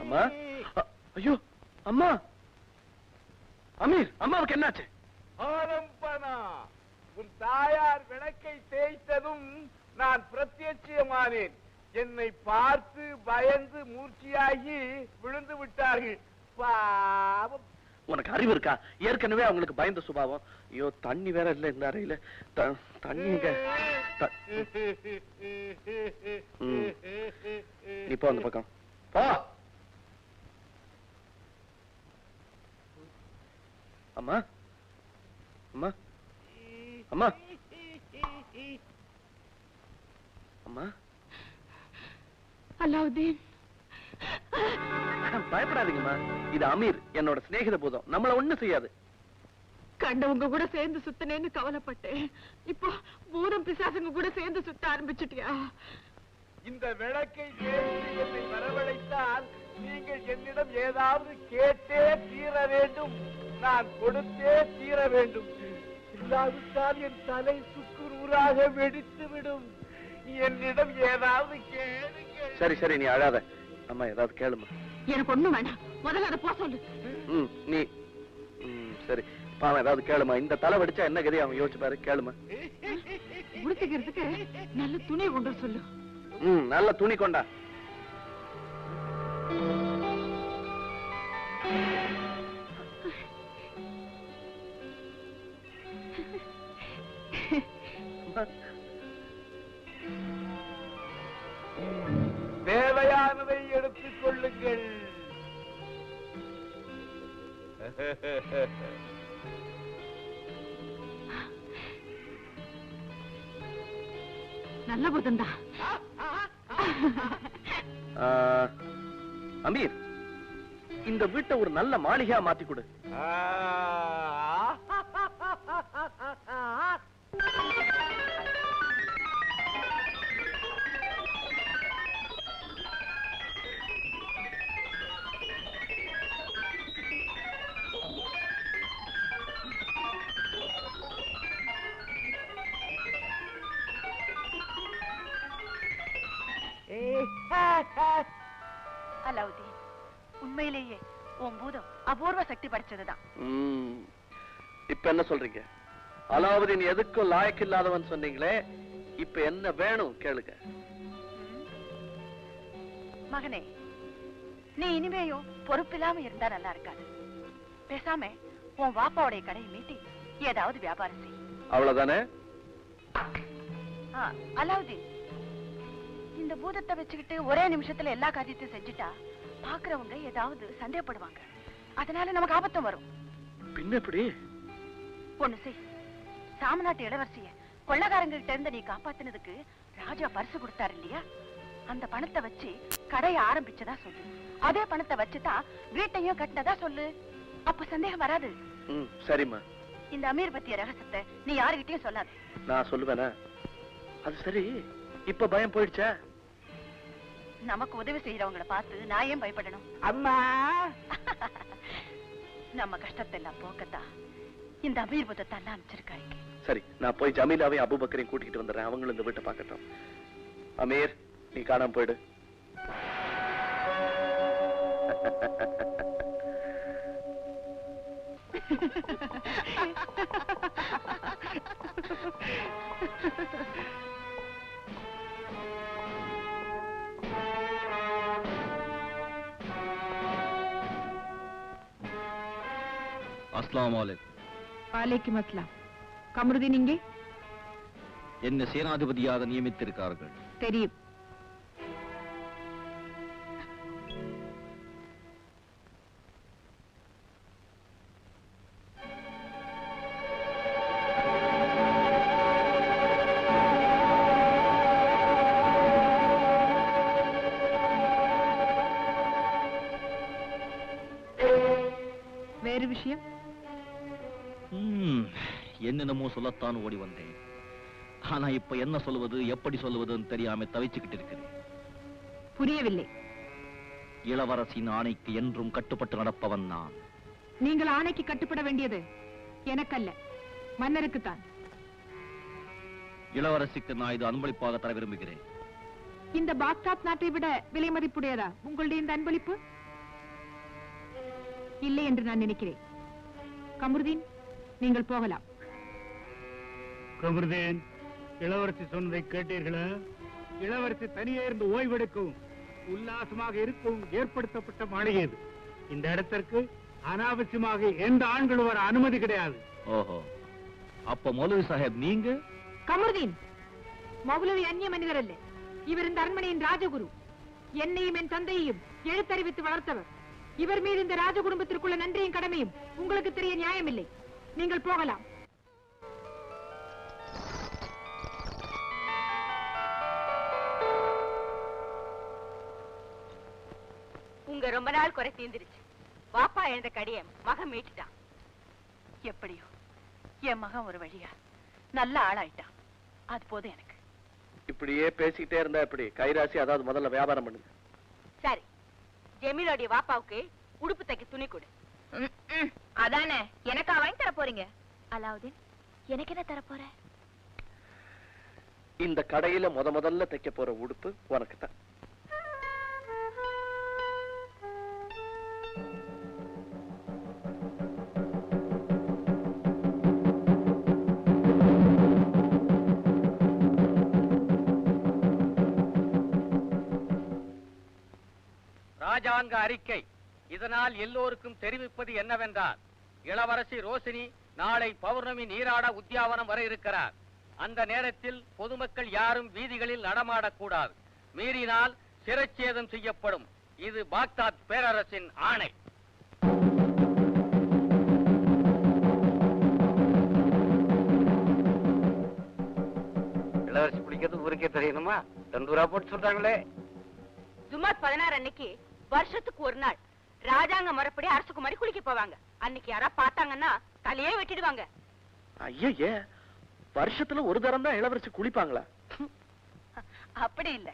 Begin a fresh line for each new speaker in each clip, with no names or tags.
அம்மா, ஐயோ அம்மா, அமீர், அம்மாவுக்கு என்னாச்சு?
ஆரம்பனா, உன் தாயார் விளக்கை தேய்த்ததும் நான் பிரத்யட்சமானேன். என்னை பார்த்து பயந்து மூர்ச்சியாகி விழுந்து விட்டார்கள். பாவம்.
உனக்கு அறிவு இருக்கா? ஏற்கனவே அவங்களுக்கு பயந்த சுபாவம். ஐயோ, தண்ணி வேற இல்ல இந்த அறையில. தண்ணிங்க. நீ போ அந்த பக்கம் போ. அம்மா, அம்மா, அம்மா, அம்மா.
அலாவுதீன்,
பயப்படாதீங்கம்மா. இது அமீர், என்னோட சிநேகித பூதம். நம்மள ஒண்ணு செய்யாது.
கண்டவங்க கூட சேர்ந்து சுத்தனேன்னு கவலைப்பட்டேன். இப்போ பூதம் பிசாசுங்க கூட சேர்ந்து சுத்த ஆரம்பிச்சுட்டியா?
இந்த விளக்கை தேடி என்னை வரவழைத்தால் நீங்கள் என்னிடம் ஏதாவது கேட்டே தீர வேண்டும். நான் கொடுத்தே தீர வேண்டும். இல்லாவிட்டால் என் தலை சுக்குநூறாக வெடித்து விடும். என்னிடம் ஏதாவது கேளுங்கள்.
சரி சரி, நீ அழாத. அம்மா, ஏதாவது கேளுமா.
எனக்கு ஒண்ணும் வேண்டாம். முதல்ல அதை போ சொல்லு.
நீ சரி, பாவம், ஏதாவது கேளுமா. இந்த தலை வெடிச்சா என்ன கதை அவன் யோசிச்சு பாரு. கேளுமா.
உடுத்திக்கிறதுக்கு நல்ல துணி கொண்டு சொல்லு.
நல்ல துணி கொண்டா.
தேவையானதை எடுத்துக் கொள்ளுங்கள்.
நல்ல புதந்தா.
அமீர், இந்த வீட்டை ஒரு நல்ல மாளிகையா மாத்தி கொடு.
அலாவுதீன், உண்மையிலேயே உன் பூதம் அபூர்வ சக்தி படைச்சதுதான்.
இப்ப என்ன சொல்றீங்க? அலாவுதீன் எதுக்கும் லாயக்கில்லாதவன் சொன்னீங்களே, இப்ப என்ன வேணும் கேளுங்க.
மகனே, நீ இனிமேயும் பொறுப்பில்லாம இருந்தா நல்லா இருக்காது. பேசாம உன் வாப்பாவுடைய கடையை மீட்டி ஏதாவது வியாபாரம் செய்.
அவ்வளவுதானே?
அலாவுதீன், இந்த பூதத்தை வச்சுக்கிட்டு ஒரே நிமிஷத்துல எல்லா காரியத்தையும் செஞ்சுட்டா பாக்குறவங்க ஏதாவது சந்தேகப்படுவாங்க. அதனால நமக்கு ஆபத்தம் வரும்.
பின்ன எப்படி?
ஒண்ணு செய். சாமநாட்டு இளவரசிய கொள்ளக்காரங்க கிட்ட இருந்து நீ காப்பாத்தினதுக்கு ராஜா பரிசு கொடுத்தாரு இல்லையா? அந்த பணத்தை வச்சு கடையை ஆரம்பிச்சதா சொல்லு. அதே பணத்தை வச்சுதான் வீட்டையும் கட்டினதா சொல்லு. அப்ப சந்தேகம் வராது.
சரிம்மா.
இந்த அமீர் பத்திய ரகசியத்தை நீ யாருகிட்டயும் சொல்லாது.
நான் சொல்லுவேனா? அது சரி, இப்ப பயம் போயிடுச்சா?
நமக்கு உதவி செய்யறவங்களை பார்த்து நான் ஏன் பயப்படணும்?
அம்மா,
நம்ம கஷ்டத்தை எல்லாம் போக்கத்தான் இந்த அமீர் புதத்தை எல்லாம் அனுப்பிச்சிருக்காங்க.
சரி, நான் போய் ஜமீலாவையும் அபூபக்கரையும் கூட்டிட்டு வந்துடுறேன். அவங்களும் இந்த வீட்டை பார்க்கட்டும். அமீர், நீ காணாம போயிடு.
அஸ்ஸலாமு அலைக்கும்.
வலைக்கும் அஸ்ஸலாம். கமருதீன் இங்கே?
என்ன சேனாதிபதியாக நியமித்திருக்கார்கள்.
தெரியும். வேறு விஷயம்?
என்னென்னமோ சொல்லத்தான் ஓடி வந்தேன். ஆனா இப்ப என்ன சொல்வது, எப்படி சொல்வதுன்னு தெரியாம தவிச்சுக்கிட்டு இருக்கிறேன்.
புரியவில்லை.
இளவரசின் ஆணைக்கு என்றும் கட்டுப்பட்டு நடப்பவன் நான்.
நீங்கள் ஆணைக்கு கட்டுப்பட வேண்டியது எனக்கல்ல, மன்னருக்குத்தான்.
இளவரசிக்கு நான் இது அன்பளிப்பாக தர விரும்புகிறேன்.
இந்த பாக்தாத் நாட்டை விட விலை மதிப்புடையதா உங்களுடைய இந்த அன்பளிப்பு? இல்லை என்று நான் நினைக்கிறேன். கமருதீன், நீங்கள் போகலாம்.
கமருதீன், இளவரசி சொன்னதை கேட்டீர்களா? இளவரசி தனியே இருந்து ஓய்வெடுக்கவும் உல்லாசமாக இருக்கவும் ஏற்படுத்தப்பட்ட மாளிகை இது. இந்த இடத்திற்கு அனாவசியமாக எந்த ஆண்களும் வர அனுமதி கிடையாது.
ஓஹோ, அப்ப மௌலவி சாஹேப் நீங்க?
கமருதீன், மௌலவி அந்நிய மனிதர் அல்ல. இவர் இந்த அரண்மனையின் ராஜகுரு. என்னையும் என் தந்தையையும் எழுத்தறிவித்து வளர்த்தவர். இவர் மீது இந்த ராஜ குடும்பத்திற்குள்ள நன்றியும் கடமையும் உங்களுக்கு தெரிய நியாயமில்லை. நீங்கள் போகலாம்.
உங்க ரொம்ப நாள் குறை தீர்ந்துருச்சு. வாப்பா எழுந்த கடிய மகன் மீட்டுட்டான். எப்படியோ என் மகன் ஒரு வழியா நல்ல ஆளாயிட்டான். அது போதும் எனக்கு.
இப்படியே பேசிக்கிட்டே இருந்தா எப்படி? கைராசி, அதாவது முதல்ல வியாபாரம் பண்ணுங்க.
சரி, ஜெமீலோடைய வாப்பாவுக்கு உடுப்பு தைக்க துணி கொடு. அதானே எனக்கா வாங்கி தர போறீங்க? அலாவுதீன், எனக்கு என்ன தர போற?
இந்த கடையில முதல்ல தைக்க போற உடுப்பு உனக்கு தான்.
ராஜாங்க அறிக்கை. இதனால் எல்லோருக்கும் தெரிவிப்பது என்னவென்றால், இளவரசி ரோசினி நாளை பௌர்ணமி நீராட உத்தியாவனம் வர இருக்கிறார். அந்த நேரத்தில் பொதுமக்கள் யாரும் வீதிகளில் நடமாடக்கூடாது. மீறினால் சிரச்சேதம் செய்யப்படும். இது பாக்தாத் பேரரசின் ஆணை.
இளவரசி பிடிக்கிறது ஊருக்கே தெரியணுமா? தந்தூரா போட்டு சொல்றாங்களே.
ஜுமாத் 16 அன்னைக்கு வருஷத்துக்கு ஒரு நாள் ராஜாங்க முறைப்படி அரசகுமாரி குளிக்க போவாங்க. அன்னைக்கு யாரா பார்த்தாங்கன்னா தலையே வெட்டிடுவாங்க.
ஐயே, வருஷத்துல ஒரு தரம் தான் இளவரசி குளிப்பாங்களா?
அப்படி இல்ல.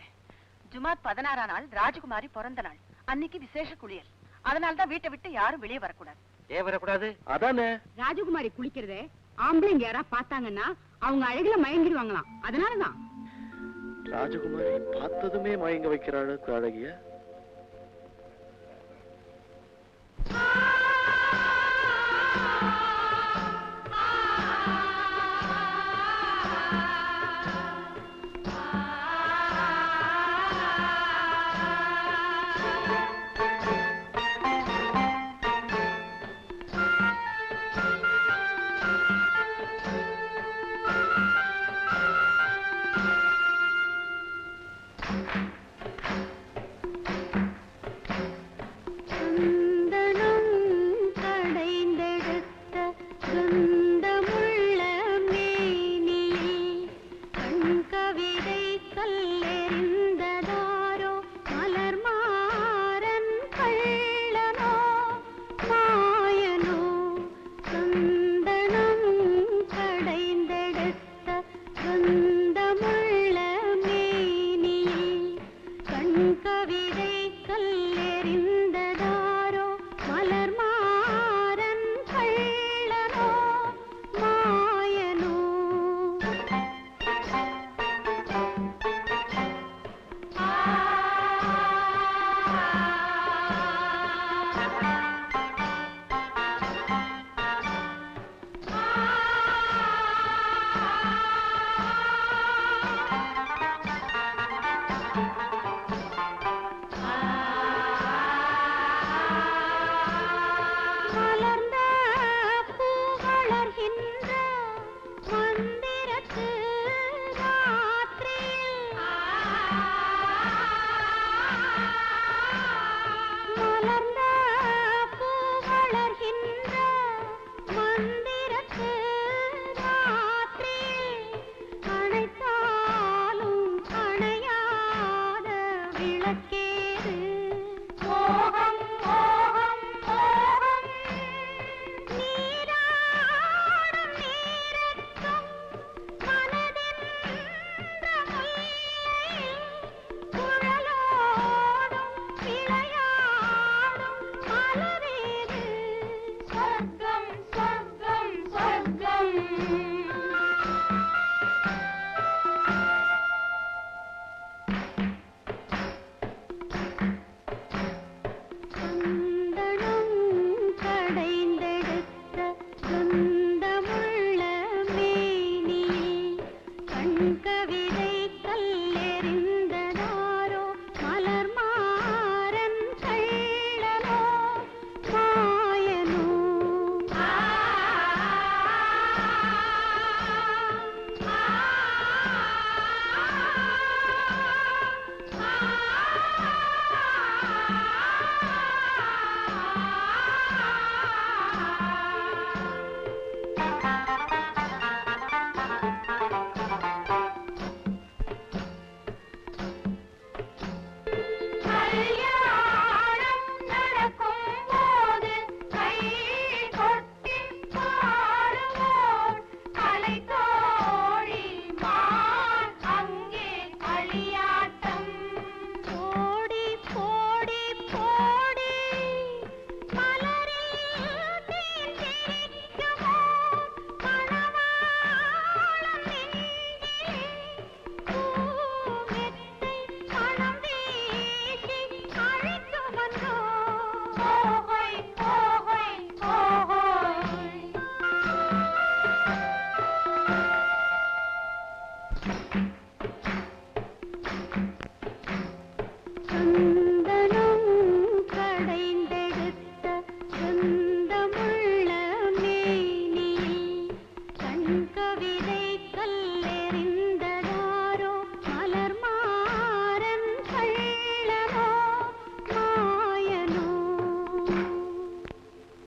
ஜுமாத் 16 நாள் ராஜகுமாரி பிறந்த நாள். அன்னைக்கு விசேஷ குளியல். அதனால்தான் வீட்டை விட்டு யாரும் வெளியே வரக்கூடாது.
ஏன் வரக்கூடாது?
அதானே.
ராஜகுமாரி குளிக்கிறத ஆம்பளைங்க யாரா பார்த்தாங்கன்னா அவங்க அழகுல மயங்கிடுவாங்களாம். அதனாலதான்
ராஜகுமாரி பார்த்ததுமே மயங்க வைக்கிறாள் அழகிய.